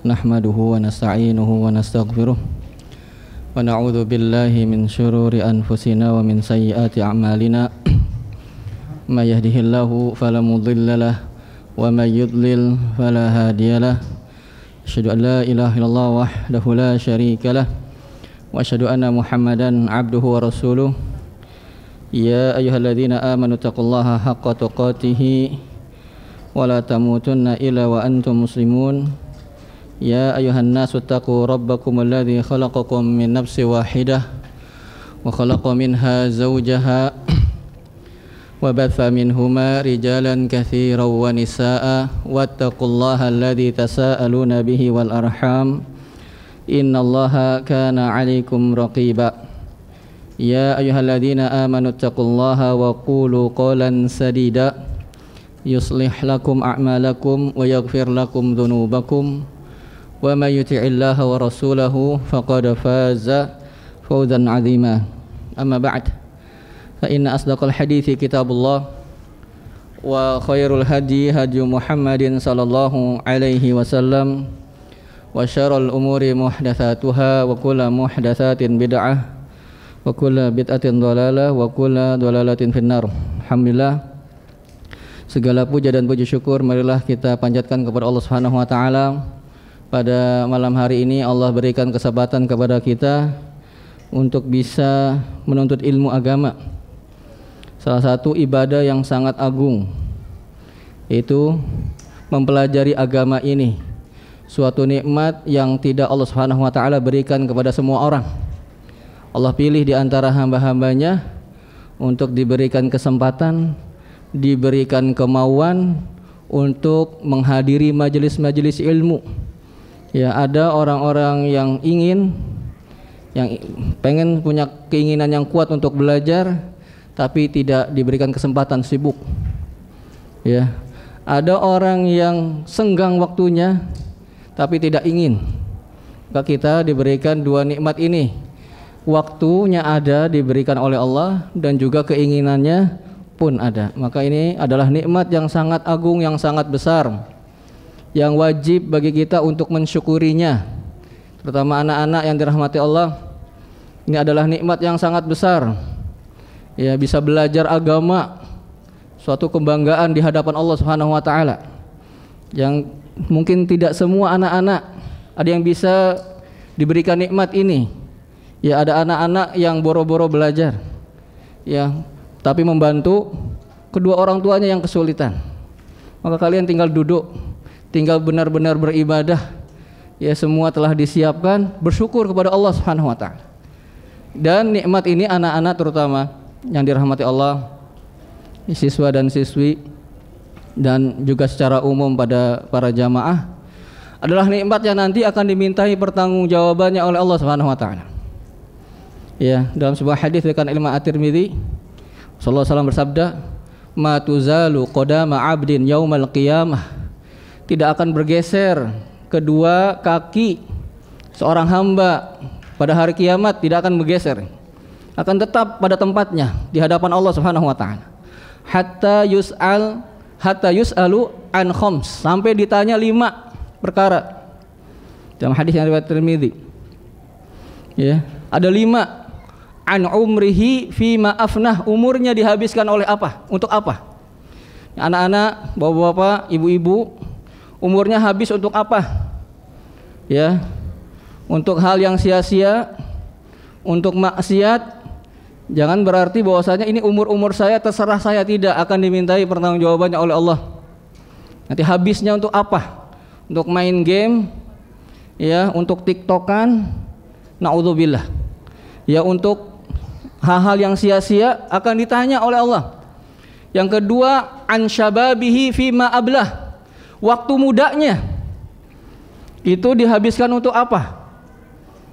nahmaduhu wa nasta'inuhu wa nastaghfiruh wa na'udzu billahi min syururi anfusina wa min sayyiati a'malina may yahdihillahu fala mudhillalah wa may yudlil fala hadiyalah asyhadu an la ilaha illallah wahdahu la syarikalah wa asyhadu anna muhammadan abduhu wa rasuluh ya ayyuhalladzina amanu taqullaha haqqa tuqatih wa la tamutunna illa wa antum muslimun ya ayyuhan nasu taqu rabbakumul ladzi khalaqakum min nafsin wahidah wa khalaqa minha zawjaha wa batha minhuma rijalan katsiran wa nisaa'a wattaqullaha alladzi tasaaluna bihi wal arham innallaha kana 'alaikum raqiba ya ayyuhalladzina amanu taqullaha wa qulu qawlan sadida yuslih lakum a'malakum wa yaghfir lakum dhunubakum wa may yuti'illaha wa rasulahu faqad faza fawzan 'azima amma ba'd fa inna asdaqal hadithi kitabullah wa khairul hadi hadi Muhammadin sallallahu alaihi wasallam wa syarrul umuri muhdatsatuha wa kullu muhdatsatin bid'ah wa kullu bid'atin dhalalah wa kullu dhalalatin finnar. Alhamdulillah, segala puja dan puji syukur marilah kita panjatkan kepada Allah Subhanahu wa taala. Pada malam hari ini Allah berikan kesempatan kepada kita untuk bisa menuntut ilmu agama. Salah satu ibadah yang sangat agung yaitu mempelajari agama ini. Suatu nikmat yang tidak Allah Subhanahu wa taala berikan kepada semua orang. Allah pilih di antara hamba-hambanya untuk diberikan kesempatan, diberikan kemauan untuk menghadiri majelis-majelis ilmu. Ya, ada orang-orang yang pengen punya keinginan yang kuat untuk belajar tapi tidak diberikan kesempatan, sibuk. Ya, ada orang yang senggang waktunya tapi tidak ingin. Maka kita diberikan dua nikmat ini. Waktunya ada diberikan oleh Allah dan juga keinginannya pun ada. Maka ini adalah nikmat yang sangat agung, yang sangat besar, yang wajib bagi kita untuk mensyukurinya. Terutama anak-anak yang dirahmati Allah, ini adalah nikmat yang sangat besar. Ya, bisa belajar agama, suatu kebanggaan di hadapan Allah Subhanahu wa taala. Yang mungkin tidak semua anak-anak ada yang bisa diberikan nikmat ini. Ya, ada anak-anak yang boro-boro belajar, ya, tapi membantu kedua orang tuanya yang kesulitan. Maka kalian tinggal duduk, tinggal benar-benar beribadah. Ya, semua telah disiapkan, bersyukur kepada Allah Subhanahu wa taala. Dan nikmat ini anak-anak terutama yang dirahmati Allah, siswa dan siswi, dan juga secara umum pada para jamaah, adalah nikmat yang nanti akan dimintai pertanggungjawabannya oleh Allah Subhanahu wa taala. Ya, dalam sebuah hadis riwayat Imam At-Tirmidzi, sallallahu alaihi wasallam bersabda, "Ma tuzalu qadama 'abdin yaumal qiyamah." Tidak akan bergeser kedua kaki seorang hamba pada hari kiamat, tidak akan bergeser, akan tetap pada tempatnya di hadapan Allah Subhanahu wa taala. Hatta yus'alu an khams, sampai ditanya 5 perkara. Dalam hadis yang riwayat Tirmidzi, ya, ada 5. An umrihi fima afnah, umurnya dihabiskan oleh apa? Untuk apa? Anak-anak, bapak-bapak, ibu-ibu, umurnya habis untuk apa? Ya, untuk hal yang sia-sia, untuk maksiat. Jangan berarti bahwasanya ini umur saya, terserah saya, tidak, akan dimintai pertanggungjawabannya oleh Allah. Nanti habisnya untuk apa? Untuk main game, ya, untuk tiktokan, naudzubillah. Ya, untuk hal-hal yang sia-sia akan ditanya oleh Allah. Yang kedua, an syababihi fima ablah, waktu mudanya itu dihabiskan untuk apa?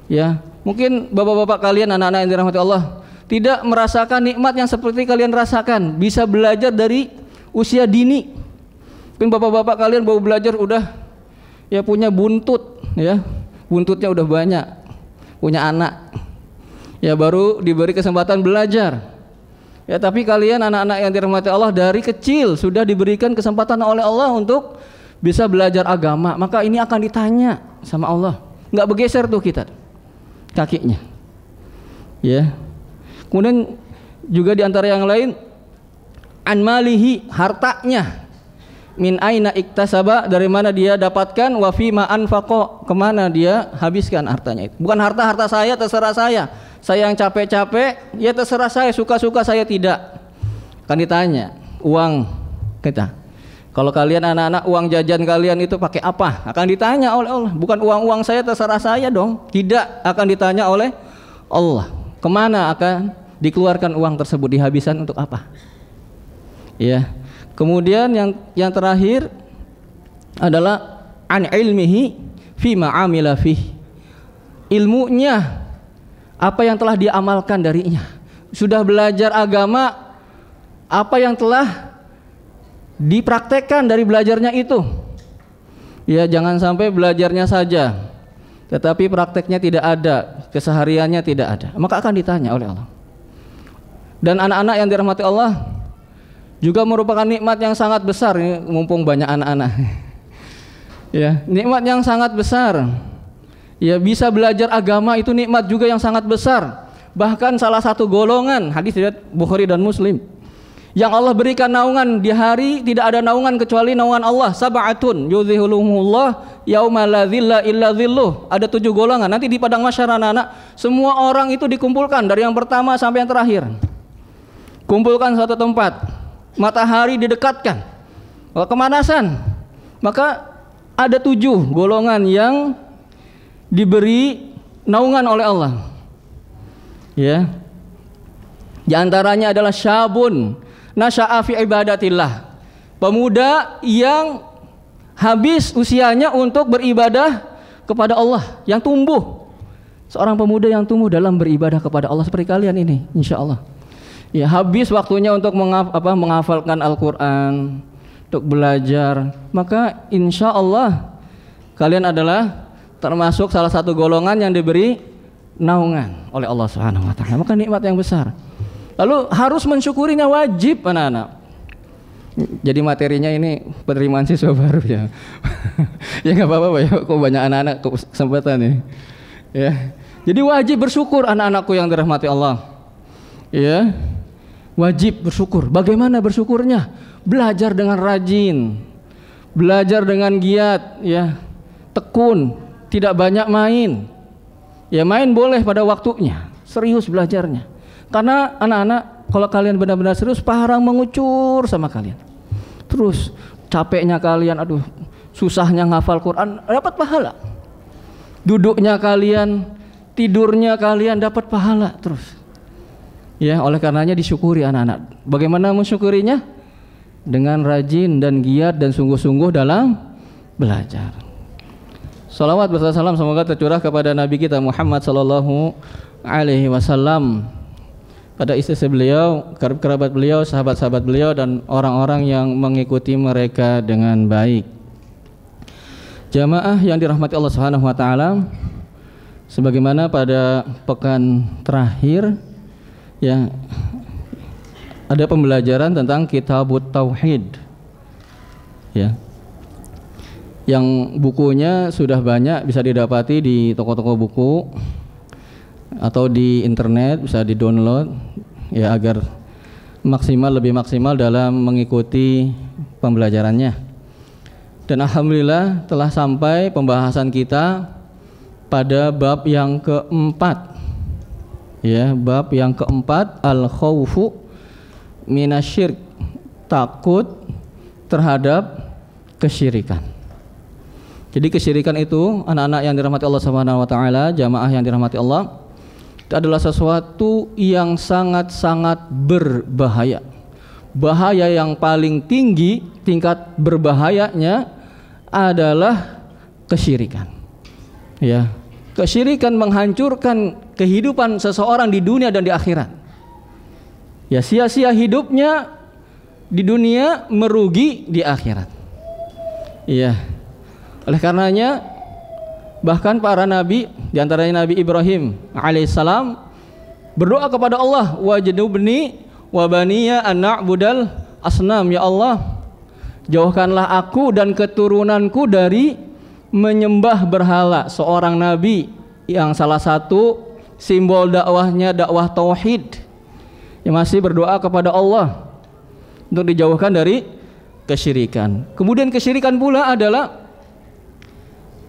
Ya, mungkin bapak-bapak kalian, anak-anak yang dirahmati Allah, tidak merasakan nikmat yang seperti kalian rasakan, bisa belajar dari usia dini. Mungkin bapak-bapak kalian baru belajar udah ya punya buntut, ya, buntutnya udah banyak, punya anak, ya, baru diberi kesempatan belajar. Ya, tapi kalian anak-anak yang dirahmati Allah dari kecil sudah diberikan kesempatan oleh Allah untuk bisa belajar agama, maka ini akan ditanya sama Allah. Nggak bergeser tuh kita kakinya. Ya. Kemudian juga di antara yang lain, an malihi, hartanya. Min aina iktasaba, dari mana dia dapatkan, wa fi ma anfaqa, kemana dia habiskan hartanya itu. Bukan harta saya, terserah saya yang capek-capek, ya terserah saya, suka-suka saya tidak. Kan ditanya uang kita, kalau kalian anak-anak, uang jajan kalian itu pakai apa, akan ditanya oleh Allah. Bukan uang saya terserah saya dong, tidak, akan ditanya oleh Allah. Kemana akan dikeluarkan uang tersebut, dihabiskan untuk apa? Ya. Kemudian yang terakhir adalah an ilmihi fi ma amila fih. Ilmunya, apa yang telah dia amalkan darinya. Sudah belajar agama, apa yang telah dipraktekkan dari belajarnya itu. Ya, jangan sampai belajarnya saja tetapi prakteknya tidak ada, kesehariannya tidak ada, maka akan ditanya oleh Allah. Dan anak-anak yang dirahmati Allah juga merupakan nikmat yang sangat besar, ini mumpung banyak anak-anak. Ya, nikmat yang sangat besar. Ya, bisa belajar agama itu nikmat juga yang sangat besar. Bahkan salah satu golongan, hadis riwayat Bukhari dan Muslim, yang Allah berikan naungan di hari tidak ada naungan kecuali naungan Allah. Sab'atun yudhilluhumullah yauma la dhilla illa dhilluh. Ada 7 golongan. Nanti di padang mahsyar anak-anak, semua orang itu dikumpulkan dari yang pertama sampai yang terakhir. Kumpulkan satu tempat. Matahari didekatkan, kemanasan, maka ada 7 golongan yang diberi naungan oleh Allah. Ya, di antaranya adalah syabun nasya'a fi ibadatillah, pemuda yang habis usianya untuk beribadah kepada Allah, yang tumbuh, seorang pemuda yang tumbuh dalam beribadah kepada Allah seperti kalian ini, insya Allah. Ya, habis waktunya untuk menghafalkan Al-Quran, untuk belajar, maka insya Allah kalian adalah termasuk salah satu golongan yang diberi naungan oleh Allah Subhanahu wa Ta'ala. Maka nikmat yang besar. Lalu harus mensyukurinya, wajib anak-anak. Jadi materinya ini penerimaan siswa baru ya. Ya nggak apa-apa ya, kok banyak anak-anak kesempatan nih. Ya, jadi wajib bersyukur anak-anakku yang dirahmati Allah. Ya. Wajib bersyukur. Bagaimana bersyukurnya? Belajar dengan rajin, belajar dengan giat, ya, tekun, tidak banyak main. Ya, main boleh pada waktunya, serius belajarnya. Karena anak-anak, kalau kalian benar-benar serius, pahala mengucur sama kalian. Terus capeknya kalian, aduh, susahnya ngafal Quran, dapat pahala. Duduknya kalian, tidurnya kalian dapat pahala terus. Ya, oleh karenanya disyukuri anak-anak. Bagaimana mensyukurinya? Dengan rajin dan giat dan sungguh-sungguh dalam belajar. Salawat beserta salam semoga tercurah kepada Nabi kita Muhammad sallallahu alaihi wasallam, pada istri beliau, kerabat beliau, sahabat-sahabat beliau, dan orang-orang yang mengikuti mereka dengan baik. Jamaah yang dirahmati Allah Subhanahu wa Ta'ala, sebagaimana pada pekan terakhir, ya, ada pembelajaran tentang Kitabut Tauhid, ya, yang bukunya sudah banyak bisa didapati di toko-toko buku atau di internet, bisa di-download, ya, agar lebih maksimal dalam mengikuti pembelajarannya. Dan alhamdulillah telah sampai pembahasan kita pada bab yang keempat. Ya, bab yang keempat, al-khawfu minasyirk, takut terhadap kesyirikan. Jadi kesyirikan itu, anak-anak yang dirahmati Allah Subhanahu wa Ta'ala, jamaah yang dirahmati Allah, itu adalah sesuatu yang sangat-sangat berbahaya. Bahaya yang paling tinggi, tingkat berbahayanya adalah kesyirikan. Ya, kesyirikan menghancurkan kehidupan seseorang di dunia dan di akhirat. Ya, sia-sia hidupnya di dunia, merugi di akhirat. Iya. Oleh karenanya bahkan para nabi, diantaranya Nabi Ibrahim alaihissalam, berdoa kepada Allah, wajnubni wa baniya an na'budal asnam, ya Allah, jauhkanlah aku dan keturunanku dari menyembah berhala. Seorang nabi yang salah satu simbol dakwahnya dakwah tauhid, yang masih berdoa kepada Allah untuk dijauhkan dari kesyirikan. Kemudian kesyirikan pula adalah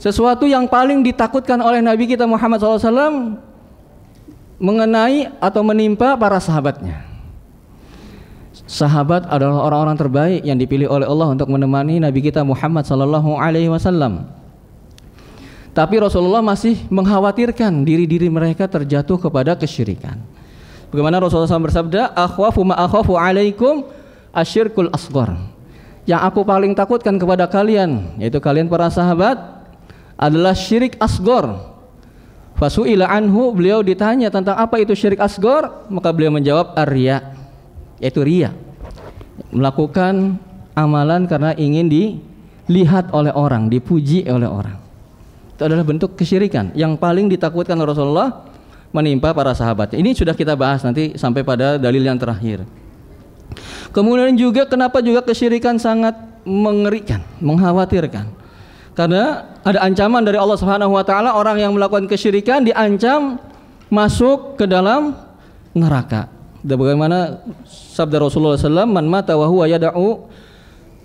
sesuatu yang paling ditakutkan oleh Nabi kita Muhammad SAW mengenai atau menimpa para sahabatnya. Sahabat adalah orang-orang terbaik yang dipilih oleh Allah untuk menemani Nabi kita Muhammad SAW. Tapi Rasulullah masih mengkhawatirkan diri-diri mereka terjatuh kepada kesyirikan. Bagaimana Rasulullah SAW bersabda, akhwafu ma akhafu alaikum asyirkul asghar. Yang aku paling takutkan kepada kalian, yaitu kalian para sahabat, adalah syirik asghar. Fasu'ila anhu, beliau ditanya tentang apa itu syirik asghar, maka beliau menjawab ar-riya, yaitu riya, melakukan amalan karena ingin dilihat oleh orang, dipuji oleh orang. Itu adalah bentuk kesyirikan yang paling ditakutkan Rasulullah menimpa para sahabat. Ini sudah kita bahas nanti sampai pada dalil yang terakhir. Kemudian juga kenapa juga kesyirikan sangat mengerikan, mengkhawatirkan? Karena ada ancaman dari Allah Subhanahu wa taala, orang yang melakukan kesyirikan diancam masuk ke dalam neraka. Dan bagaimana sabda Rasulullah SAW, man mata wa huwa yad'u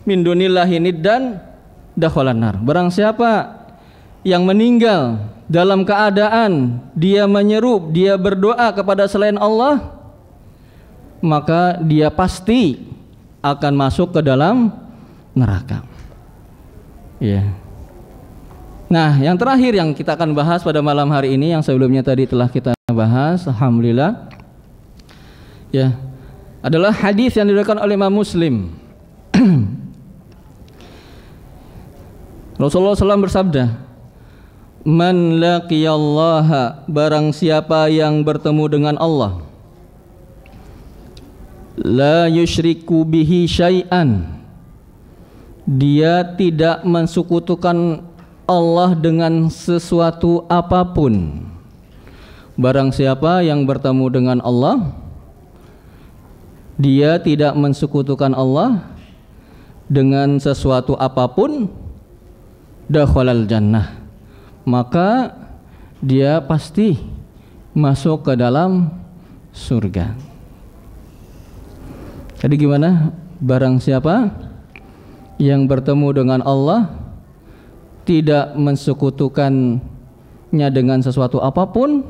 min dunillahi niddan dakhalan nar. Barang siapa yang meninggal dalam keadaan dia menyeru, dia berdoa kepada selain Allah, maka dia pasti akan masuk ke dalam neraka. Ya. Nah, yang terakhir yang kita akan bahas pada malam hari ini, yang sebelumnya tadi telah kita bahas, alhamdulillah, ya, adalah hadis yang diriwayatkan oleh Imam Muslim. Rasulullah SAW bersabda, man laqiyallaha, barang siapa yang bertemu dengan Allah, la yusyriku bihi syai'an, dia tidak mensekutukan Allah dengan sesuatu apapun. Barang siapa yang bertemu dengan Allah, dia tidak mensekutukan Allah dengan sesuatu apapun, dakhalal jannah, maka dia pasti masuk ke dalam surga. Jadi gimana? Barang siapa yang bertemu dengan Allah, tidak mensekutukannya dengan sesuatu apapun,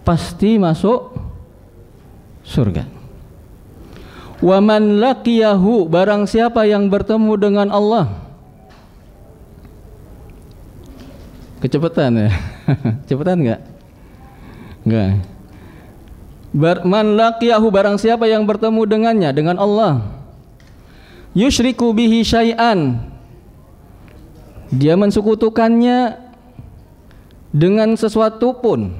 pasti masuk surga. Wa man laqiyahu, barang siapa yang bertemu dengan Allah, kecepatan ya? Cepetan enggak? Enggak. Man laqiyahu, barang siapa yang bertemu dengannya, dengan Allah, yusyriku bihi syai'an, dia mensekutukannya dengan sesuatu pun,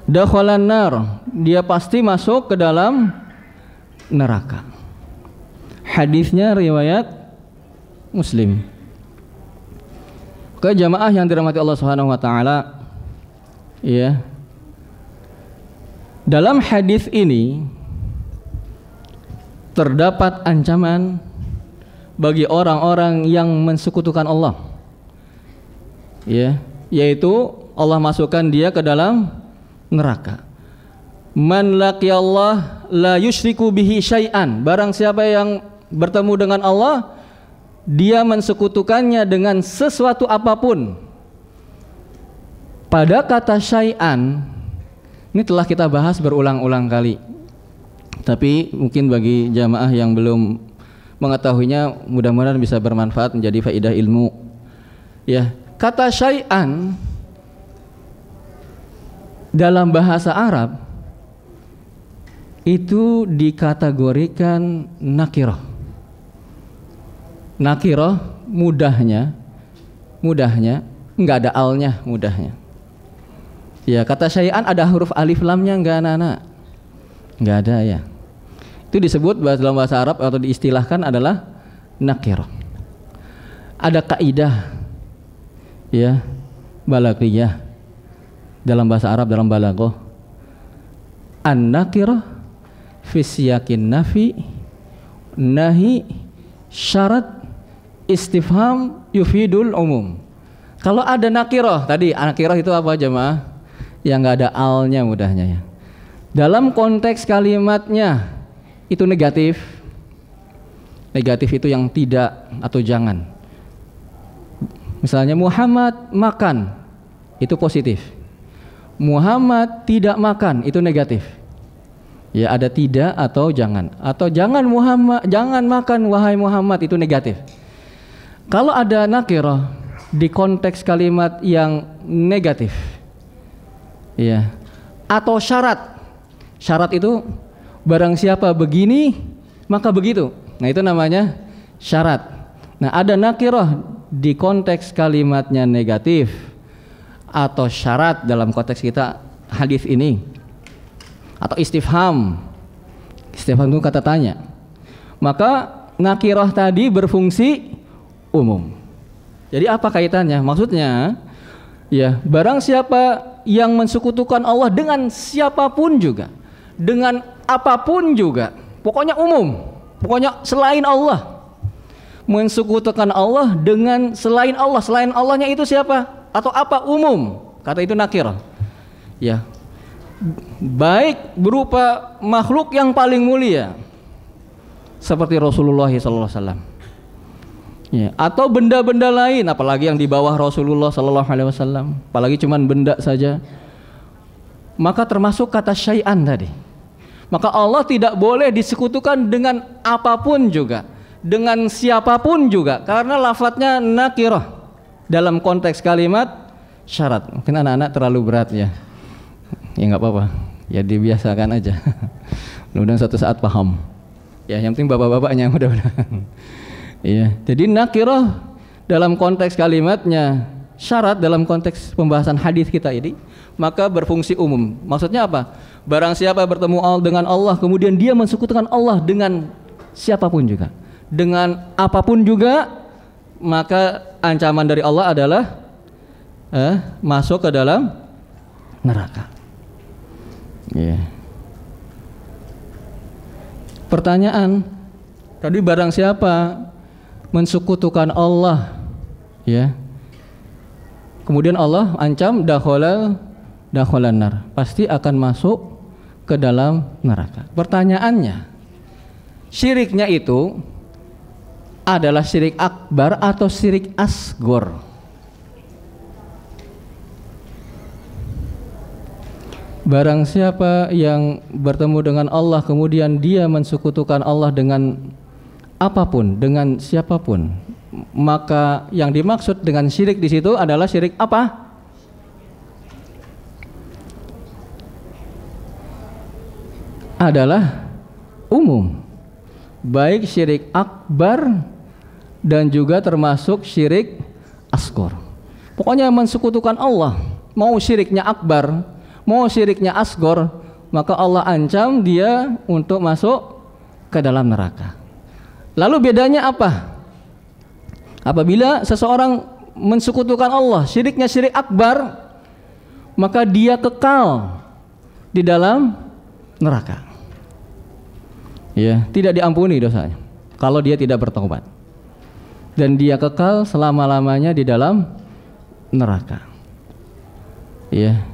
dakhalan nar, dia pasti masuk ke dalam neraka. Hadisnya riwayat Muslim. Ke jamaah yang dirahmati Allah Subhanahu wa taala, ya. Dalam hadis ini terdapat ancaman bagi orang-orang yang mensekutukan Allah, ya, yaitu Allah masukkan dia ke dalam neraka. Man laqiyallah la yusyriku bihi syai'an, barang siapa yang bertemu dengan Allah, dia mensekutukannya dengan sesuatu apapun. Pada kata syai'an ini telah kita bahas berulang-ulang kali, tapi mungkin bagi jamaah yang belum mengetahuinya, mudah-mudahan bisa bermanfaat, menjadi faedah ilmu. Ya, kata syai'an dalam bahasa Arab itu dikategorikan nakirah. Nakirah mudahnya enggak ada alnya, mudahnya. Ya, kata syai'an ada huruf alif lamnya enggak, anak-anak? Enggak ada ya. Itu disebut dalam bahasa Arab atau diistilahkan adalah nakirah. Ada kaidah, ya, balaghiyah dalam bahasa Arab, dalam balaghah, an-nakirah fi siyaqin nafi nahi, syarat, istifham yufidul umum. Kalau ada nakirah, tadi nakirah itu apa jemaah? Yang nggak ada alnya mudahnya ya. Dalam konteks kalimatnya itu negatif. Negatif itu yang tidak atau jangan. Misalnya Muhammad makan, itu positif. Muhammad tidak makan, itu negatif. Ya ada tidak atau jangan. Atau jangan Muhammad, jangan makan wahai Muhammad, itu negatif. Kalau ada nakirah di konteks kalimat yang negatif, ya, atau syarat. Syarat itu barang siapa begini maka begitu. Nah itu namanya syarat. Nah ada nakirah di konteks kalimatnya negatif atau syarat dalam konteks kita hadis ini, atau istifham. Istifham itu kata tanya. Maka nakirah tadi berfungsi umum. Jadi apa kaitannya? Maksudnya ya barang siapa yang mensekutukan Allah dengan siapapun juga, dengan apapun juga, pokoknya umum, pokoknya selain Allah, mensekutukan Allah dengan selain Allah, selain Allahnya itu siapa atau apa, umum, kata itu nakirah. Ya, baik berupa makhluk yang paling mulia seperti Rasulullah SAW, ya, atau benda-benda lain, apalagi yang di bawah Rasulullah SAW, apalagi cuman benda saja, maka termasuk kata syai'an tadi. Maka Allah tidak boleh disekutukan dengan apapun juga, dengan siapapun juga, karena lafadznya nakirah dalam konteks kalimat syarat. Mungkin anak-anak terlalu berat ya, ya nggak apa-apa, ya dibiasakan aja. Mudah-mudahan suatu saat paham. Ya yang penting bapak-bapaknya mudah-mudahan. Iya, jadi nakirah dalam konteks kalimatnya, syarat dalam konteks pembahasan hadis kita ini, maka berfungsi umum. Maksudnya apa? Barang siapa bertemu dengan Allah, kemudian dia mensekutukan Allah dengan siapapun juga, dengan apapun juga, maka ancaman dari Allah adalah masuk ke dalam neraka. Yeah. Pertanyaan, tadi barang siapa mensekutukan Allah, ya, kemudian Allah ancam dakhalan nar, pasti akan masuk ke dalam neraka. Pertanyaannya, syiriknya itu adalah syirik akbar atau syirik asgor? Barang siapa yang bertemu dengan Allah kemudian dia mensekutukan Allah dengan apapun, dengan siapapun, maka yang dimaksud dengan syirik di situ adalah syirik apa? Adalah umum, baik syirik akbar dan juga termasuk syirik asghar. Pokoknya mensekutukan Allah, mau syiriknya akbar, mau syiriknya asghar, maka Allah ancam dia untuk masuk ke dalam neraka. Lalu bedanya apa? Apabila seseorang mensekutukan Allah, syiriknya syirik akbar, maka dia kekal di dalam neraka. Ya, tidak diampuni dosanya kalau dia tidak bertobat, dan dia kekal selama-lamanya di dalam neraka. Ya.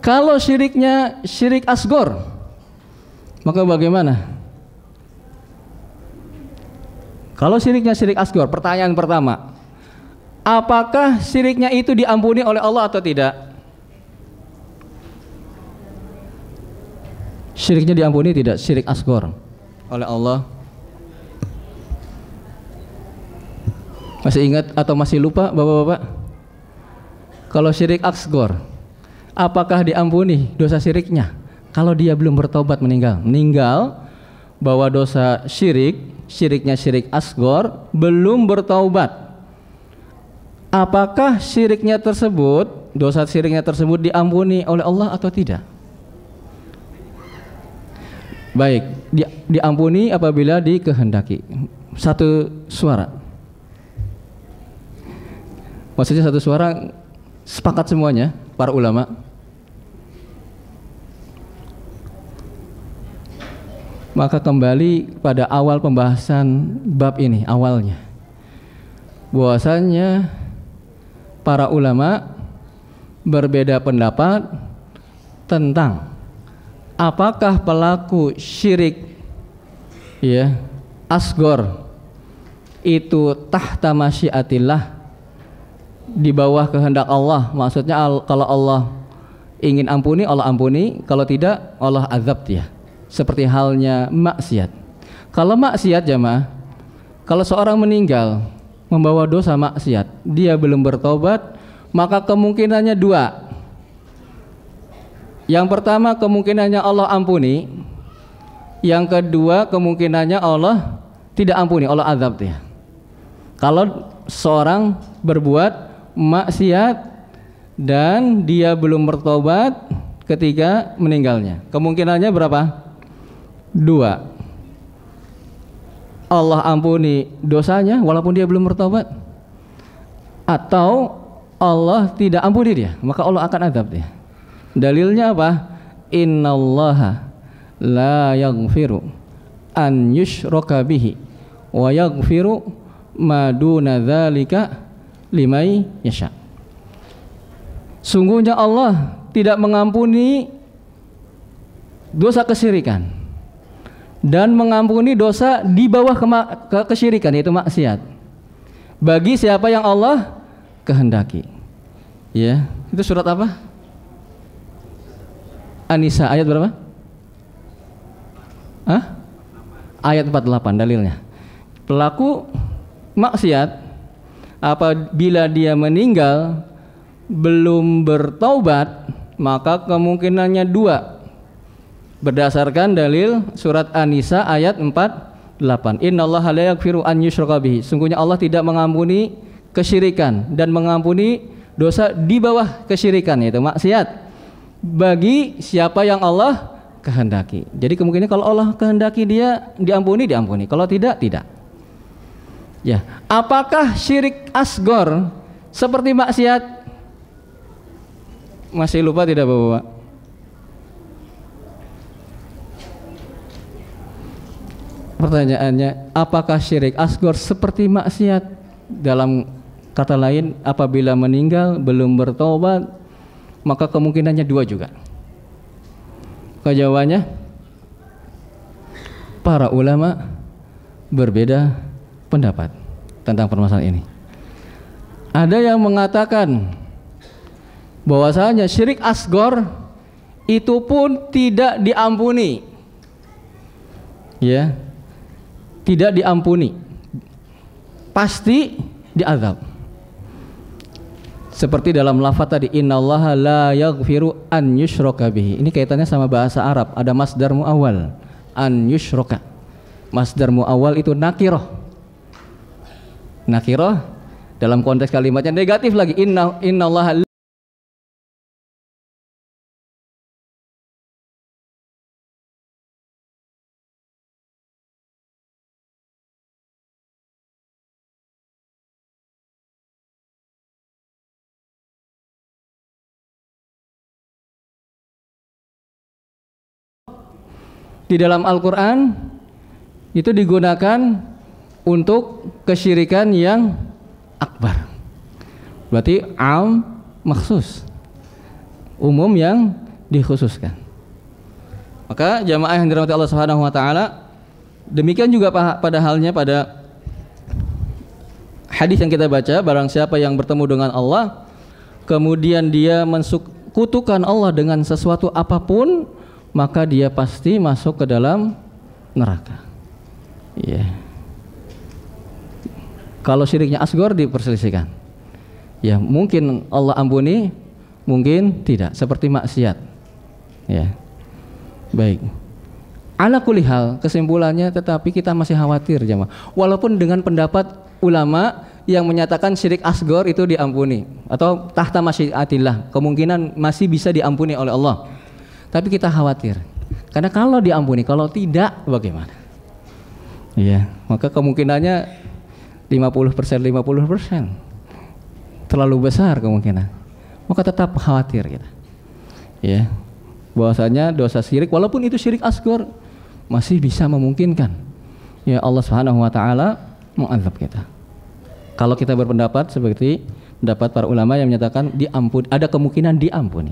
Kalau syiriknya syirik asghar, maka bagaimana? Kalau syiriknya syirik asghar, pertanyaan pertama, apakah syiriknya itu diampuni oleh Allah atau tidak? Syiriknya diampuni tidak, syirik asghar oleh Allah? Masih ingat atau masih lupa bapak-bapak? Kalau syirik asghar, apakah diampuni dosa syiriknya? Kalau dia belum bertobat, meninggal bawa dosa syiriknya syirik asghar, belum bertaubat, apakah syiriknya tersebut, dosa syiriknya tersebut diampuni oleh Allah atau tidak? Baik, diampuni apabila dikehendaki. Satu suara. Maksudnya satu suara, sepakat semuanya para ulama. Maka kembali pada awal pembahasan bab ini, awalnya bahwasanya para ulama berbeda pendapat tentang apakah pelaku syirik ya asgor itu tahta masyiatillah, di bawah kehendak Allah. Maksudnya kalau Allah ingin ampuni, Allah ampuni, kalau tidak Allah azab dia. Seperti halnya maksiat. Kalau maksiat jamaah, kalau seorang meninggal membawa dosa maksiat, dia belum bertobat, maka kemungkinannya dua. Yang pertama kemungkinannya Allah ampuni, yang kedua kemungkinannya Allah tidak ampuni, Allah azab dia. Kalau seorang berbuat maksiat dan dia belum bertobat ketika meninggalnya, kemungkinannya berapa? Dua. Allah ampuni dosanya walaupun dia belum bertobat, atau Allah tidak ampuni dia, maka Allah akan azab dia. Dalilnya apa? Innallaha la yaghfiru an yushraka bihi wa yaghfiru ma duna dzalika liman yasha. Sungguhnya Allah tidak mengampuni dosa kesyirikan dan mengampuni dosa di bawah kesyirikan, yaitu maksiat, bagi siapa yang Allah kehendaki. Ya, itu surat apa? An-Nisa ayat berapa? Ayat 48 dalilnya. Pelaku maksiat apabila dia meninggal belum bertaubat, maka kemungkinannya dua. Berdasarkan dalil surat An-Nisa ayat 48. Innallaha la yaghfiru an yushraka bihi. Sungguhnya Allah tidak mengampuni kesyirikan dan mengampuni dosa di bawah kesyirikan, yaitu maksiat, bagi siapa yang Allah kehendaki. Jadi kemungkinan kalau Allah kehendaki dia diampuni, diampuni. Kalau tidak, tidak. Ya, apakah syirik asgor seperti maksiat? Masih lupa tidak Bapak? Pertanyaannya, apakah syirik asgor seperti maksiat? Dalam kata lain, apabila meninggal belum bertobat, maka kemungkinannya dua juga. Jawabannya, para ulama berbeda pendapat tentang permasalahan ini. Ada yang mengatakan bahwasanya syirik asgor itu pun tidak diampuni, ya, tidak diampuni, pasti diazab. Seperti dalam lafaz tadi, innallaha la yaghfiru an yushraka bihi. Ini kaitannya sama bahasa Arab, ada masdar muawwal, an yushraka. Masdar muawwal itu nakirah. Nakirah dalam konteks kalimatnya negatif lagi, innallaha di dalam Al-Quran itu digunakan untuk kesyirikan yang akbar. Berarti am maksus, umum yang dikhususkan. Maka jamaah yang dirahmati Allah Subhanahu wa taala, demikian juga pada halnya pada hadis yang kita baca, barang siapa yang bertemu dengan Allah kemudian dia mensekutukan Allah dengan sesuatu apapun, maka dia pasti masuk ke dalam neraka. Ya. Kalau syiriknya asgor diperselisihkan. Ya, mungkin Allah ampuni, mungkin tidak, seperti maksiat. Ya. Baik. Ala kulli hal, kesimpulannya tetapi kita masih khawatir jemaah. Walaupun dengan pendapat ulama yang menyatakan syirik asgor itu diampuni atau tahta masyiatillah, kemungkinan masih bisa diampuni oleh Allah. Tapi kita khawatir, karena kalau diampuni, kalau tidak bagaimana? Iya, maka kemungkinannya 50%, 50%, terlalu besar kemungkinan. Maka tetap khawatir kita. Ya, bahwasanya dosa syirik, walaupun itu syirik asgor, masih bisa memungkinkan ya Allah Subhanahu wa taala mengazab kita. Kalau kita berpendapat seperti pendapat para ulama yang menyatakan diampuni, ada kemungkinan diampuni.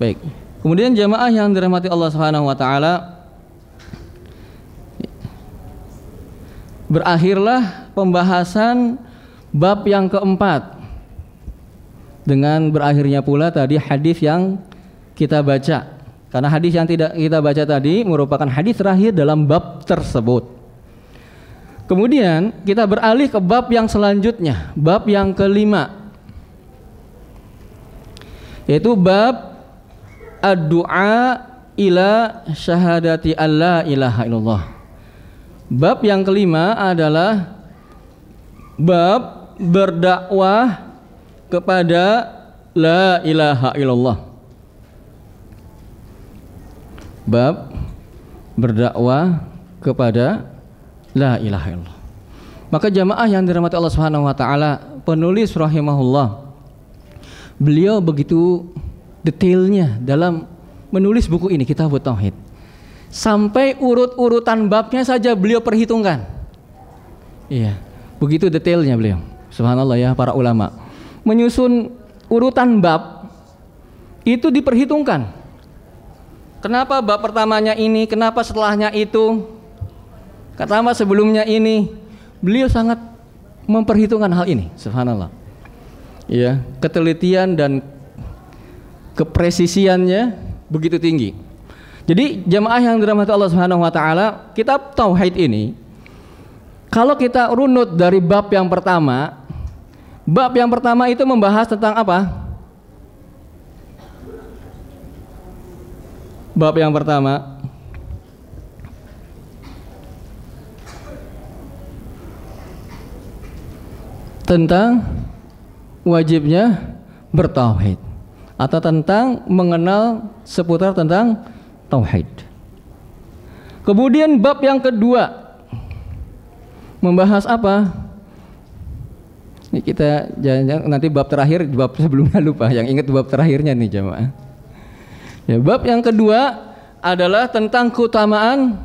Baik. Kemudian jamaah yang dirahmati Allah Subhanahu wa taala, berakhirlah pembahasan bab yang keempat dengan berakhirnya pula tadi hadis yang kita baca. Karena hadis yang tidak kita baca tadi merupakan hadis terakhir dalam bab tersebut. Kemudian kita beralih ke bab yang selanjutnya, bab yang kelima, yaitu bab ad-du'a ila syahadati alla ilaha illallah. Bab yang kelima adalah bab berdakwah kepada la ilaha illallah. Bab berdakwah kepada la ilaha illallah. Maka jamaah yang dirahmati Allah Subhanahu wa taala, penulis rahimahullah, beliau begitu detailnya dalam menulis buku ini, Kitabut Tauhid. Sampai urut-urutan babnya saja beliau perhitungkan. Iya, begitu detailnya beliau. Subhanallah ya, para ulama menyusun urutan bab itu diperhitungkan. Kenapa bab pertamanya ini, kenapa setelahnya itu, kenapa sebelumnya ini. Beliau sangat memperhitungkan hal ini, subhanallah. Ya, ketelitian dan kepresisiannya begitu tinggi. Jadi jamaah yang dirahmati Allah Subhanahu wa taala, kitab tauhid ini kalau kita runut dari bab yang pertama itu membahas tentang apa? Bab yang pertama tentang wajibnya bertauhid atau tentang mengenal seputar tentang tauhid. Kemudian bab yang kedua membahas apa? Ini kita jangan nanti bab terakhir, bab sebelumnya lupa, yang ingat bab terakhirnya nih jamaah. Ya, bab yang kedua adalah tentang keutamaan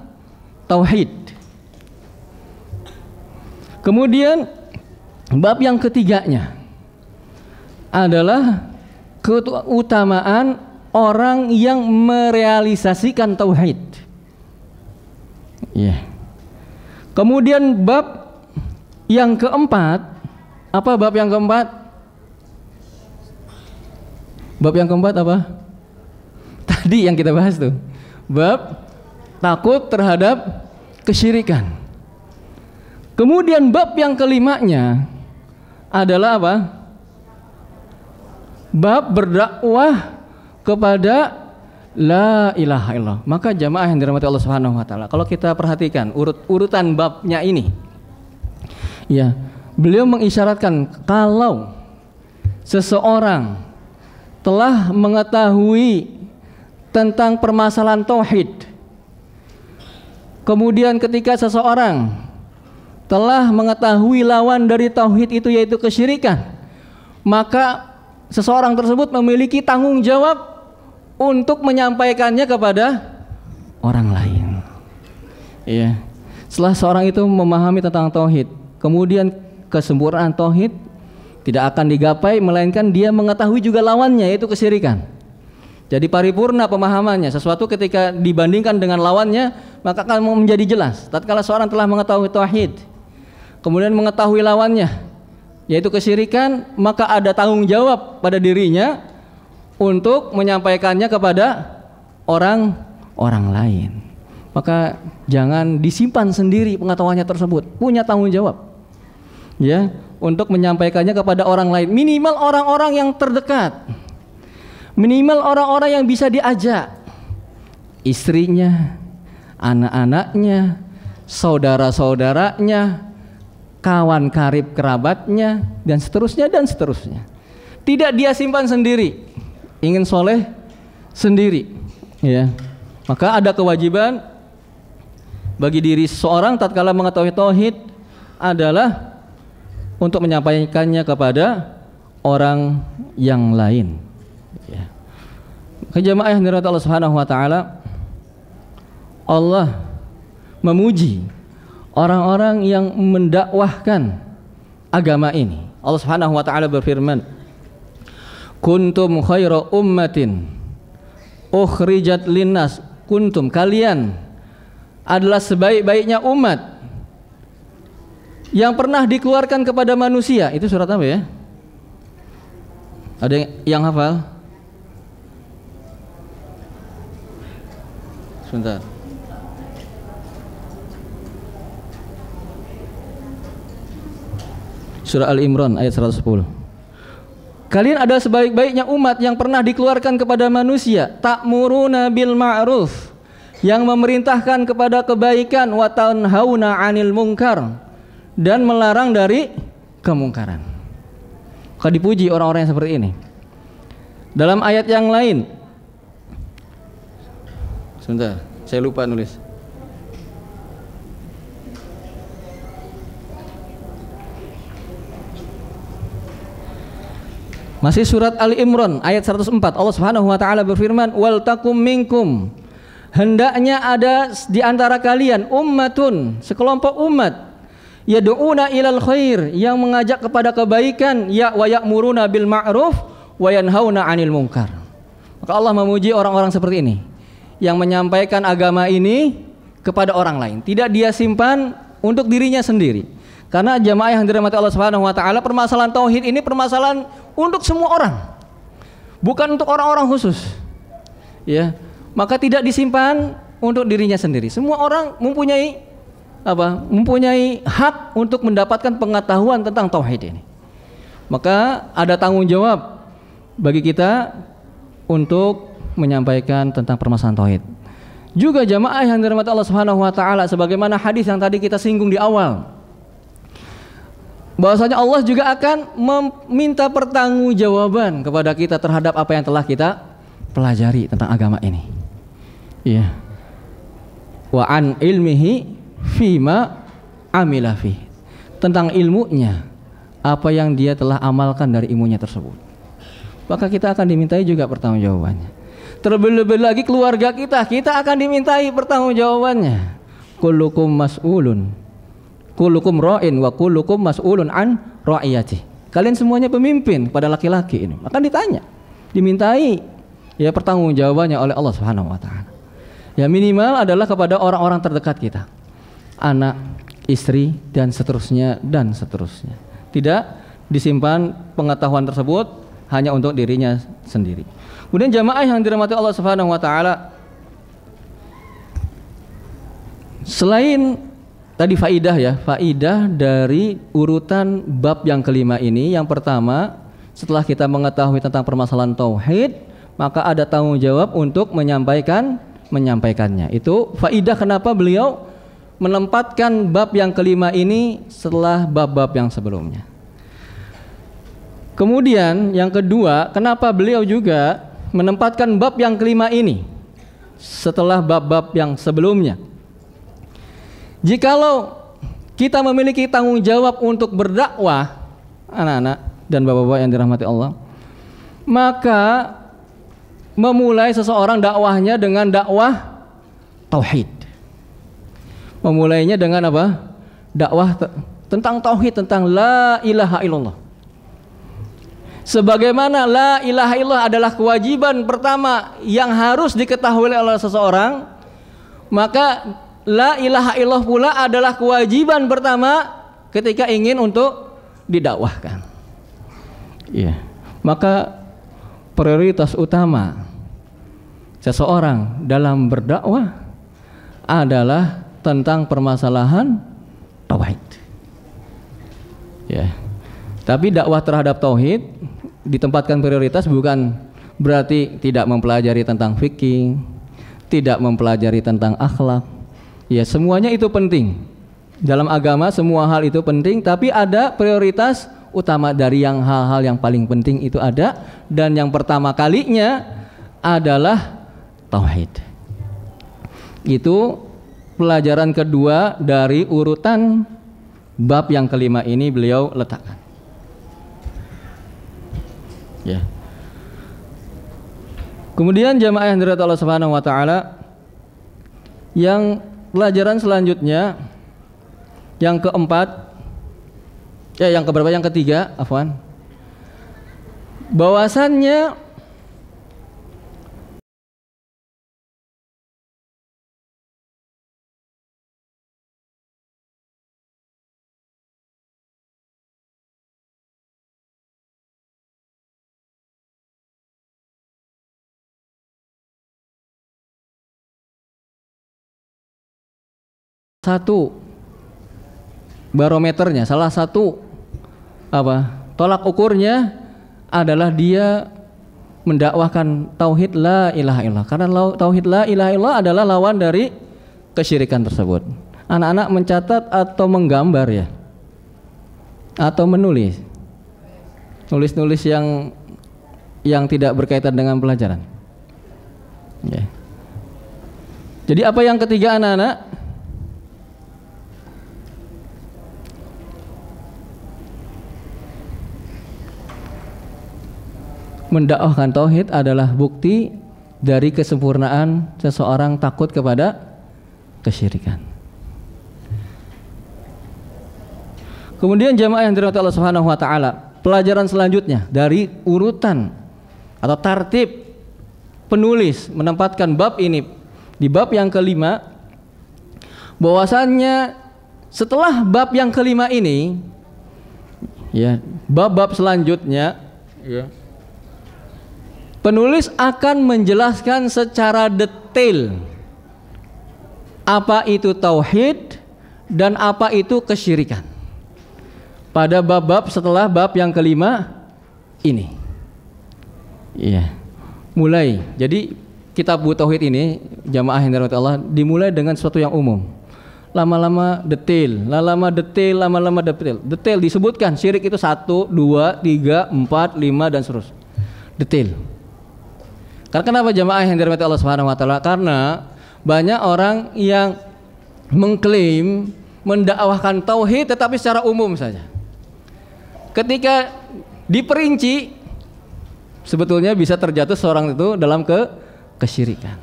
tauhid. Kemudian bab yang ketiganya adalah keutamaan orang yang merealisasikan tauhid. Ya. Kemudian bab yang keempat, apa bab yang keempat? Bab yang keempat apa? Tadi yang kita bahas tuh, bab takut terhadap kesyirikan. Kemudian bab yang kelimanya adalah apa? Bab berdakwah kepada la ilaha illallah. Maka jamaah yang dirahmati Allah Subhanahu wa taala, kalau kita perhatikan urutan babnya ini, ya, beliau mengisyaratkan kalau seseorang telah mengetahui tentang permasalahan tauhid, kemudian ketika seseorang telah mengetahui lawan dari tauhid itu yaitu kesyirikan, maka seseorang tersebut memiliki tanggung jawab untuk menyampaikannya kepada orang lain. Iya. Setelah seorang itu memahami tentang tauhid, kemudian kesempurnaan tauhid tidak akan digapai melainkan dia mengetahui juga lawannya yaitu kesyirikan. Jadi paripurna pemahamannya, sesuatu ketika dibandingkan dengan lawannya maka akan menjadi jelas. Tatkala seorang telah mengetahui tauhid, kemudian mengetahui lawannya yaitu kesyirikan, maka ada tanggung jawab pada dirinya untuk menyampaikannya kepada orang lain. Maka jangan disimpan sendiri pengetahuannya tersebut, punya tanggung jawab ya untuk menyampaikannya kepada orang lain, minimal orang-orang yang terdekat, minimal orang-orang yang bisa diajak, istrinya, anak-anaknya, saudara-saudaranya, kawan karib kerabatnya, dan seterusnya dan seterusnya. Tidak dia simpan sendiri, ingin soleh sendiri, ya. Maka ada kewajiban bagi diri seseorang tatkala mengetahui tauhid adalah untuk menyampaikannya kepada orang yang lain. Ya. Jamaah yang dirahmati Allah Subhanahu wa taala, Allah memuji orang-orang yang mendakwahkan agama ini. Allah Subhanahu wa taala berfirman, "Kuntum khaira ummatin ukhrijat linnas." Kuntum, kalian adalah sebaik-baiknya umat yang pernah dikeluarkan kepada manusia. Itu surat apa ya? Ada yang hafal? Sebentar. Surah Al-Imran ayat 110. Kalian adalah sebaik-baiknya umat yang pernah dikeluarkan kepada manusia. Ta'muruna bil ma'ruf, yang memerintahkan kepada kebaikan, wa tanhauna 'anil munkar, dan melarang dari kemungkaran. Maka dipuji orang-orang yang seperti ini. Dalam ayat yang lain, sebentar, saya lupa nulis. Masih surat Al-Imran ayat 104, Allah Subhanahu wa taala berfirman, "Wal takum minkum," hendaknya ada di antara kalian ummatun, sekelompok umat, yad'una ilal khair, yang mengajak kepada kebaikan, ya wa ya'muruna bil ma'ruf wa yanhauna 'anil munkar. Maka Allah memuji orang-orang seperti ini yang menyampaikan agama ini kepada orang lain, tidak dia simpan untuk dirinya sendiri. Karena jamaah yang dirahmati Allah Subhanahu wa taala, permasalahan tauhid ini permasalahan untuk semua orang, bukan untuk orang-orang khusus. Ya, maka tidak disimpan untuk dirinya sendiri. Semua orang mempunyai apa? Mempunyai hak untuk mendapatkan pengetahuan tentang tauhid ini. Maka ada tanggung jawab bagi kita untuk menyampaikan tentang permasalahan tauhid. Juga jamaah yang dirahmati Allah Subhanahu wa taala, sebagaimana hadis yang tadi kita singgung di awal, bahwasanya Allah juga akan meminta pertanggungjawaban kepada kita terhadap apa yang telah kita pelajari tentang agama ini. Iya. Wa an ilmihi fima amila fi, tentang ilmunya, apa yang dia telah amalkan dari ilmunya tersebut. Maka kita akan dimintai juga pertanggungjawabannya. Terlebih lagi keluarga kita akan dimintai pertanggungjawabannya. Kullukum mas'ulun, kullukum ra'in wa kullukum mas'ulun an ra'iyati. Kalian semuanya pemimpin pada laki-laki ini, akan ditanya, dimintai ya pertanggungjawabannya oleh Allah Subhanahu wa taala. Ya minimal adalah kepada orang-orang terdekat kita, anak, istri, dan seterusnya dan seterusnya. Tidak disimpan pengetahuan tersebut hanya untuk dirinya sendiri. Kemudian jamaah yang dirahmati Allah Subhanahu wa taala, selain tadi faidah ya, faidah dari urutan bab yang kelima ini, yang pertama, setelah kita mengetahui tentang permasalahan tauhid, maka ada tanggung jawab untuk menyampaikannya. Itu faidah kenapa beliau menempatkan bab yang kelima ini setelah bab-bab yang sebelumnya. Kemudian yang kedua, kenapa beliau juga menempatkan bab yang kelima ini setelah bab-bab yang sebelumnya? Jikalau kita memiliki tanggung jawab untuk berdakwah, anak-anak dan bapak-bapak yang dirahmati Allah, maka memulai seseorang dakwahnya dengan dakwah tauhid. Memulainya dengan apa? Dakwah tentang tauhid, tentang la ilaha illallah. Sebagaimana la ilaha illallah adalah kewajiban pertama yang harus diketahui oleh seseorang, maka la ilaha illallah pula adalah kewajiban pertama ketika ingin untuk didakwahkan. Iya. Maka prioritas utama seseorang dalam berdakwah adalah tentang permasalahan tauhid. Ya. Tapi dakwah terhadap tauhid ditempatkan prioritas bukan berarti tidak mempelajari tentang fikih, tidak mempelajari tentang akhlak. Ya, semuanya itu penting. Dalam agama semua hal itu penting, tapi ada prioritas utama dari yang hal-hal yang paling penting itu ada, dan yang pertama kalinya adalah tauhid. Itu pelajaran kedua dari urutan bab yang kelima ini beliau letakkan. Ya. Kemudian jamaah yang dirahmati Allah Subhanahu wa taala, Yang pelajaran selanjutnya yang keempat, yang keberapa? Yang ketiga, afwan. Bahwasannya satu barometernya, salah satu tolak ukurnya adalah dia mendakwahkan tauhid la ilaha illallah. Karena tauhid la ilaha illallah adalah lawan dari kesyirikan tersebut. Anak-anak mencatat atau menggambar ya, atau menulis, nulis yang tidak berkaitan dengan pelajaran. Ya. Jadi apa yang ketiga anak-anak? Mendakwahkan tauhid adalah bukti dari kesempurnaan seseorang takut kepada kesyirikan. Kemudian jamaah yang dirahmati Allah Subhanahu wa taala, pelajaran selanjutnya dari urutan atau tartib penulis menempatkan bab ini di bab yang kelima, bahwasannya setelah bab yang kelima ini ya, bab-bab selanjutnya ya, penulis akan menjelaskan secara detail apa itu tauhid dan apa itu kesyirikan pada bab-bab setelah bab yang kelima ini. Iya. Mulai. Jadi kitab tauhid ini jamaah yang dirahmati Allah dimulai dengan sesuatu yang umum. Lama-lama detail, lama-lama detail. Detail disebutkan syirik itu 1, 2, 3, 4, 5 dan seterusnya. Detail. Karena kenapa jamaah yang dirahmati Allah Subhanahu wa taala? Karena banyak orang yang mengklaim mendakwahkan tauhid tetapi secara umum saja. Ketika diperinci, sebetulnya bisa terjatuh seorang itu dalam kesyirikan.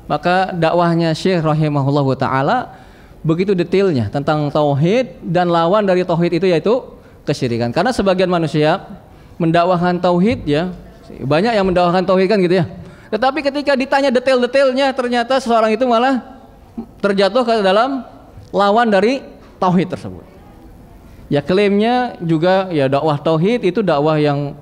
Maka dakwahnya Syekh rahimahullahu taala begitu detailnya tentang tauhid dan lawan dari tauhid itu yaitu kesyirikan. Karena sebagian manusia mendakwahkan tauhid ya, banyak yang mendakwahkan tauhid kan gitu ya. Tetapi ketika ditanya detail-detailnya ternyata seseorang itu malah terjatuh ke dalam lawan dari tauhid tersebut. Ya klaimnya juga ya dakwah tauhid itu dakwah yang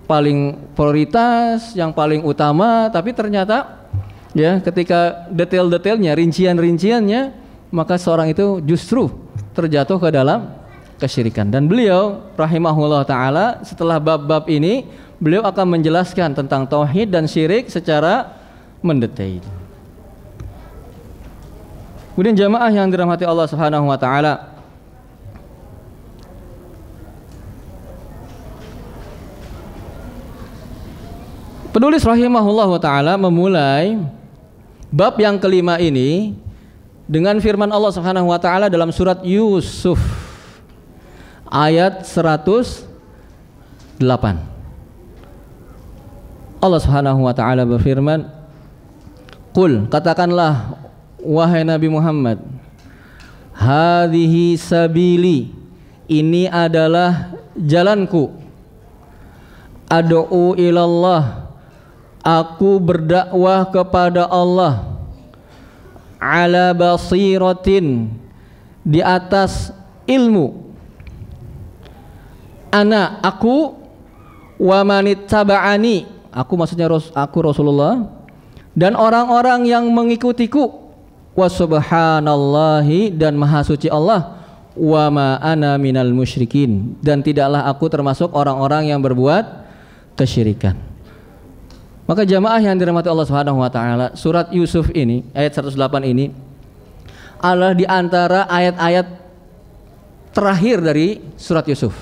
paling prioritas, yang paling utama, tapi ternyata ya ketika detail-detailnya, rincian-rinciannya, maka seorang itu justru terjatuh ke dalam kesyirikan. Dan beliau rahimahullah taala setelah bab-bab ini beliau akan menjelaskan tentang tauhid dan syirik secara mendetail. Kemudian jamaah yang dirahmati Allah Subhanahu wa taala, penulis rahimahullah taala memulai bab yang kelima ini dengan firman Allah Subhanahu wa taala dalam surat Yusuf ayat 108. Allah Subhanahu wa taala berfirman, "Qul," katakanlah wahai Nabi Muhammad, "Hadhihi sabili," ini adalah jalanku, "ad'u ilallah," aku berdakwah kepada Allah, "ala basiratin," di atas ilmu, "ana," aku, "wa manittaba'ani," aku maksudnya aku Rasulullah, "dan orang-orang yang mengikutiku, wa subhanallahi," dan maha suci Allah, "wa ma ana minal musyrikin," dan tidaklah aku termasuk orang-orang yang berbuat kesyirikan. Maka jamaah yang dirahmati Allah Subhanahu wa taala, surat Yusuf ini ayat 108 ini adalah di antara ayat-ayat terakhir dari surat Yusuf.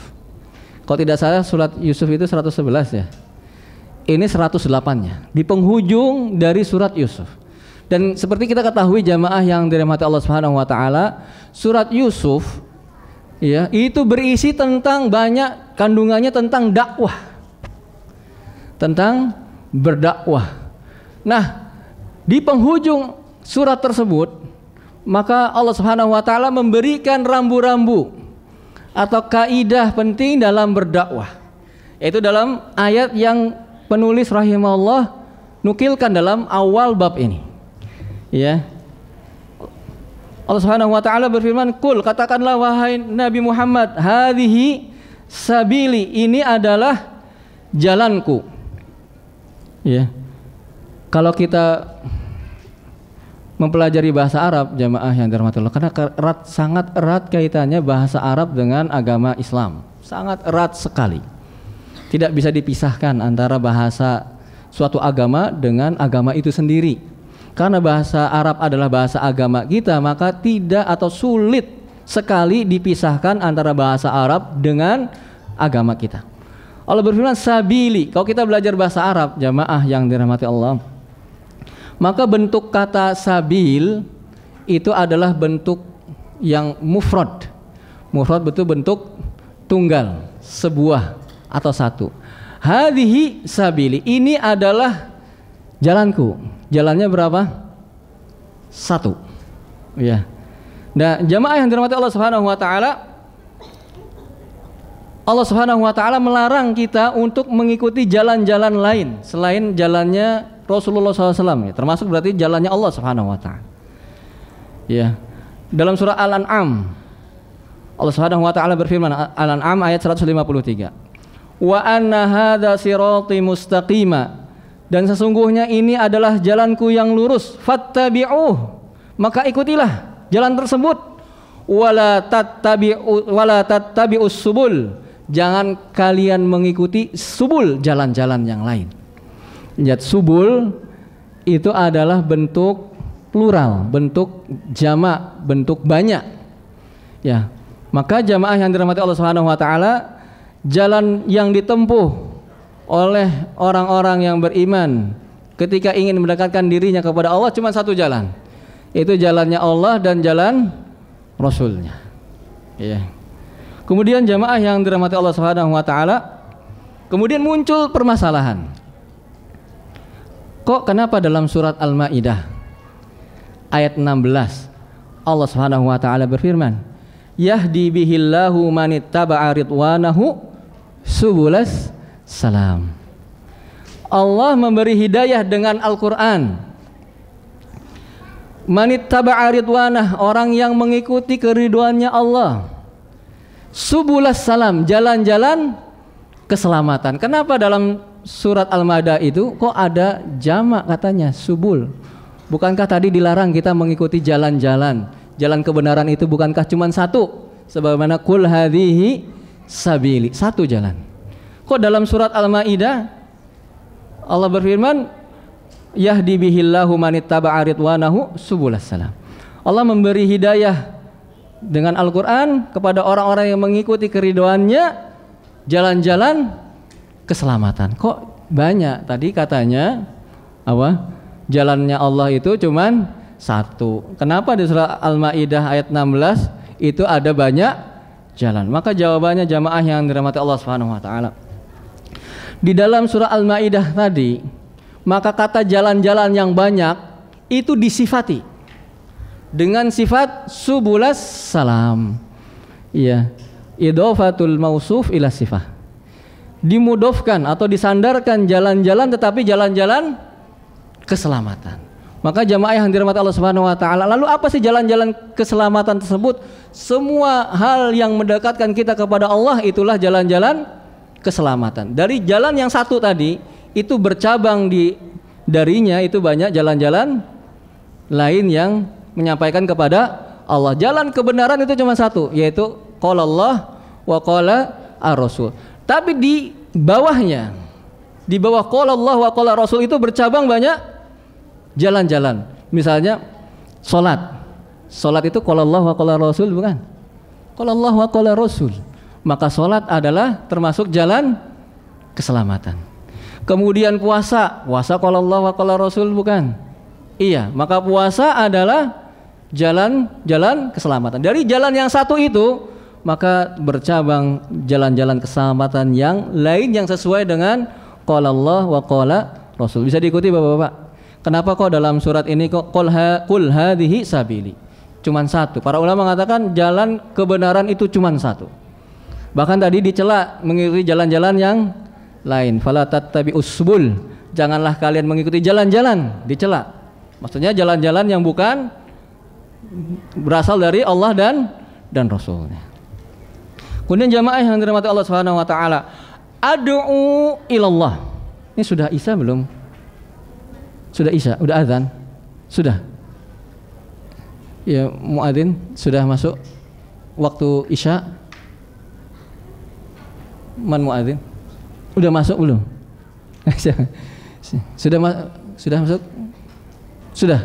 Kalau tidak salah surat Yusuf itu 111 ya. Ini 108-nya, di penghujung dari surat Yusuf. Dan seperti kita ketahui jamaah yang dirahmati Allah Subhanahu wa taala, surat Yusuf ya, itu berisi tentang banyak kandungannya tentang dakwah. Tentang berdakwah. Nah, di penghujung surat tersebut, maka Allah Subhanahu wa taala memberikan rambu-rambu atau kaidah penting dalam berdakwah. Yaitu dalam ayat yang penulis rahimahullah nukilkan dalam awal bab ini. Ya. Allah Subhanahu wa taala berfirman, "Qul," katakanlah wahai Nabi Muhammad, "hadhihi sabili," ini adalah jalanku. Ya. Kalau kita mempelajari bahasa Arab, jamaah yang dirahmati Allah, karena sangat erat kaitannya bahasa Arab dengan agama Islam. Sangat erat sekali. Tidak bisa dipisahkan antara bahasa suatu agama dengan agama itu sendiri. Karena bahasa Arab adalah bahasa agama kita, maka tidak atau sulit sekali dipisahkan antara bahasa Arab dengan agama kita. Allah berfirman sabili. Kalau kita belajar bahasa Arab, jamaah yang dirahmati Allah, maka bentuk kata sabil itu adalah bentuk yang mufrad. Mufrad betul bentuk tunggal, sebuah atau satu. Hadhihi sabili, ini adalah jalanku. Jalannya berapa? Satu. Ya. Nah, jamaah yang dirahmati Allah Subhanahu wa taala, Allah Subhanahu wa taala melarang kita untuk mengikuti jalan-jalan lain selain jalannya Rasulullah SAW, ya. Termasuk berarti jalannya Allah Subhanahu wa taala. Ya. Dalam surah Al-An'am, Allah Subhanahu wa taala berfirman, Al-An'am ayat 153. Wa anna hadza sirati mustaqima, dan sesungguhnya ini adalah jalanku yang lurus, fattabi'uh, maka ikutilah jalan tersebut. Wala tattabi'us subul, jangan kalian mengikuti subul, jalan-jalan yang lain. Lihat, subul itu adalah bentuk plural, bentuk jamak, bentuk banyak. Ya, maka jamaah yang dirahmati Allah Subhanahu wa taala, jalan yang ditempuh oleh orang-orang yang beriman ketika ingin mendekatkan dirinya kepada Allah cuma satu jalan, yaitu jalannya Allah dan jalan Rasulnya. Ya. Kemudian jamaah yang dirahmati Allah Subhanahu wa taala, kemudian muncul permasalahan. Kok kenapa dalam surat Al-Maidah ayat 16 Allah Subhanahu wa taala berfirman, "Yahdi bihillahu manittaba'a ridwanahu subulas salam." Allah memberi hidayah dengan Al-Quran. Manittaba'a ridwanah, orang yang mengikuti keridhoannya Allah. Subulas salam, jalan-jalan keselamatan. Kenapa dalam surat Al-Maidah itu kok ada jamak katanya, subul? Bukankah tadi dilarang kita mengikuti jalan-jalan? Jalan kebenaran itu bukankah cuma satu? Sebagaimana kul hadhihi sabili, satu jalan. Kok dalam surat Al-Maidah Allah berfirman, yahdi bihillahu manittaba'a ridwanahu subulas salam. Allah memberi hidayah dengan Al-Quran kepada orang-orang yang mengikuti keridhoannya, jalan-jalan keselamatan. Kok banyak? Tadi katanya apa? Jalannya Allah itu cuman satu. Kenapa di surah Al-Maidah ayat 16 itu ada banyak jalan? Maka jawabannya jamaah yang dirahmati Allah Subhanahu wa taala, di dalam surah Al-Maidah tadi, maka kata jalan-jalan yang banyak itu disifati dengan sifat subulas salam. Iya, idhofatul mausuf ila sifah, dimudofkan atau disandarkan jalan-jalan, tetapi jalan-jalan keselamatan. Maka jamaah yang dirahmati Allah Subhanahu wa taala, lalu apa sih jalan-jalan keselamatan tersebut? Semua hal yang mendekatkan kita kepada Allah itulah jalan-jalan keselamatan. Dari jalan yang satu tadi itu bercabang darinya itu banyak jalan-jalan lain yang menyampaikan kepada Allah. Jalan kebenaran itu cuma satu, yaitu qala Allah wa qala ar-rasul. Tapi di bawahnya, di bawah qala Allah wa qala Rasul itu bercabang banyak jalan-jalan. Misalnya salat itu qala Allah wa qala Rasul, bukan? Qala Allah wa qala Rasul. Maka salat adalah termasuk jalan keselamatan. Kemudian puasa qala Allah wa qala Rasul, bukan? Iya, maka puasa adalah jalan-jalan keselamatan. Dari jalan yang satu itu maka bercabang jalan-jalan keselamatan yang lain yang sesuai dengan qala Allah wa qala Rasul. Bisa diikuti Bapak-bapak? Kenapa kok dalam surat ini kok qul hadhihi sabili? Cuman satu. Para ulama mengatakan jalan kebenaran itu cuman satu. Bahkan tadi dicela mengikuti jalan-jalan yang lain. Fala tattabi'us subul. Janganlah kalian mengikuti jalan-jalan, dicela. Maksudnya jalan-jalan yang bukan berasal dari Allah dan Rasulnya. Kemudian jamaah yang dirahmati Allah Subhanahu wa taala, ad'u ilallah. Ini sudah Isya belum? Sudah Isya, udah azan? Sudah. Ya, muadzin sudah masuk waktu Isya. Man muadzin? Udah masuk belum? Sudah masuk? Sudah.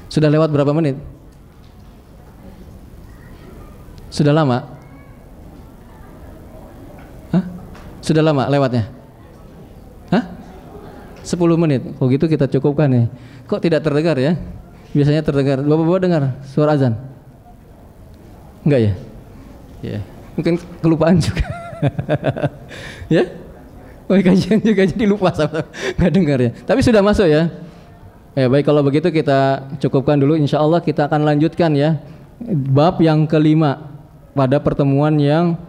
Sudah lewat berapa menit? Sudah lama? Hah? Sudah lama lewatnya? Hah? 10 menit. Oh gitu kita cukupkan ya. Kok tidak terdengar ya? Biasanya terdengar. Bapak-bapak dengar suara azan? Enggak ya? Ya. Mungkin kelupaan juga. Ya? Oh, kajian juga jadi lupa sama nggak dengar ya. Tapi sudah masuk ya. Ya baik, kalau begitu kita cukupkan dulu. Insya Allah kita akan lanjutkan ya bab yang kelima pada pertemuan yang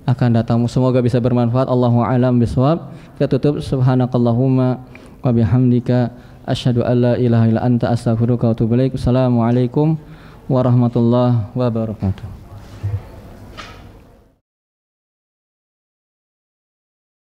akan datang. Semoga bisa bermanfaat. Allahu a'lam bishawab. Kita tutup. Subhanakallahumma wa bihamdika asyhadu an la ilaha illa anta astaghfiruka wa atubu ilaik. Assalamualaikum warahmatullahi wabarakatuh.